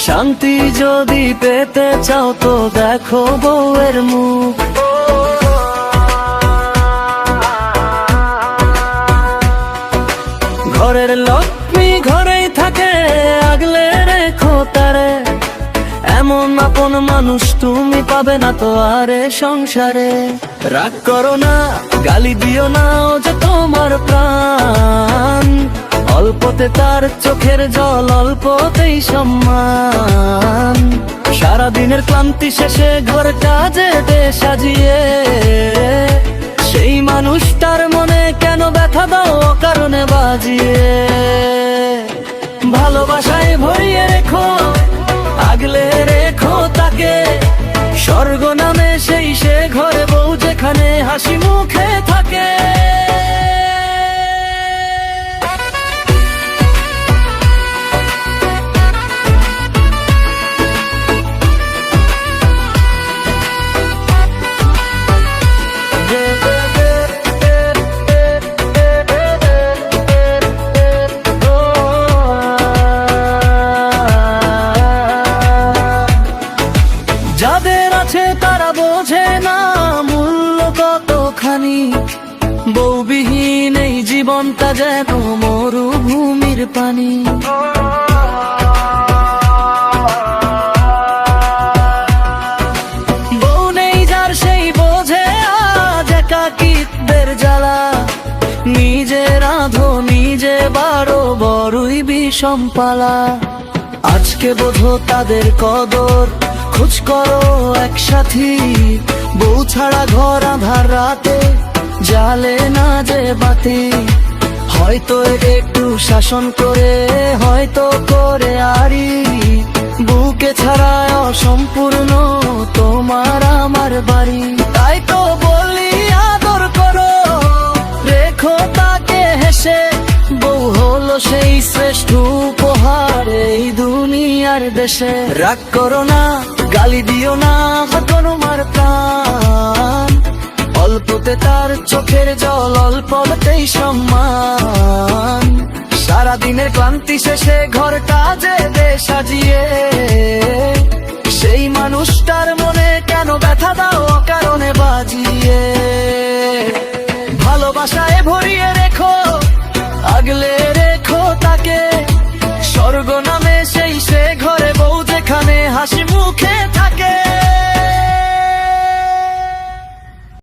শান্তি যদি পেতে চাও তো দেখো বউয়ের মুখ। ঘরের লক্ষ্মী ঘরেই থাকে, আগলে রেখো তারে। এমন আপন মানুষ তুমি পাবে না তো আরে সংসারে। রাগ করো না, গালি দিও না, ও যে তোমার প্রাণ। অল্পতে তার চোখের জল, অল্পতেই সম্মান। সারাদিনের ক্লান্তি শেষে ঘর কাজে দে সাজিয়ে, সেই মানুষটার মনে কেন ব্যথা দাও অকারণে বাজিয়ে। ভালোবাসায় ভরিয়ে রেখো, আগলে রেখো তাকে। স্বর্গ নামে সেই সে ঘরে বউ, যেখানে হাসি মুখে থাকে। যাদের আছে তারা বোঝে না মূল্য কতখানি। বউবিহীন এই জীবনটা যেন মরুভূমির পানি। বউ নেই যার সেই বোঝে আজ একাকিত্বের জ্বালা। নিজে রাঁধো নিজে বাড়ো, বড়ই বিষম পালা। আজকে বোঝো তাদের কদর, খোঁজ করো এক সাথী। বউ ছাড়া ঘর আঁধার রাতে, জ্বালে না যে বাতি। হয়তো একটু শাসন করে, হয়তো করে আরি। বুকে ছাড়া অসম্পূর্ণ তোমার আমার বাড়ি। তাই তো বলি আদর করো, রেখো তাকে হেসে। বউ হলো সেই শ্রেষ্ঠ উপহার এই দুনিয়ার দেশে। রাগ করো না, গালি দিও না, তোমার প্রাণ। অল্পতে তার চোখের জল, অল্পতেই সম্মান। সারাদিনের ক্লান্তি শেষে ঘর কাজে দে সাজিয়ে, সেই মানুষটার মনে কেন ব্যথা দাও অকারণে বাজিয়ে। ভালোবাসায় ভরিয়ে রেখো, আগলে রেখো তাকে। স্বর্গ নামে সেই সে ঘরে বউ, যেখানে হাসি মুখে থাকে।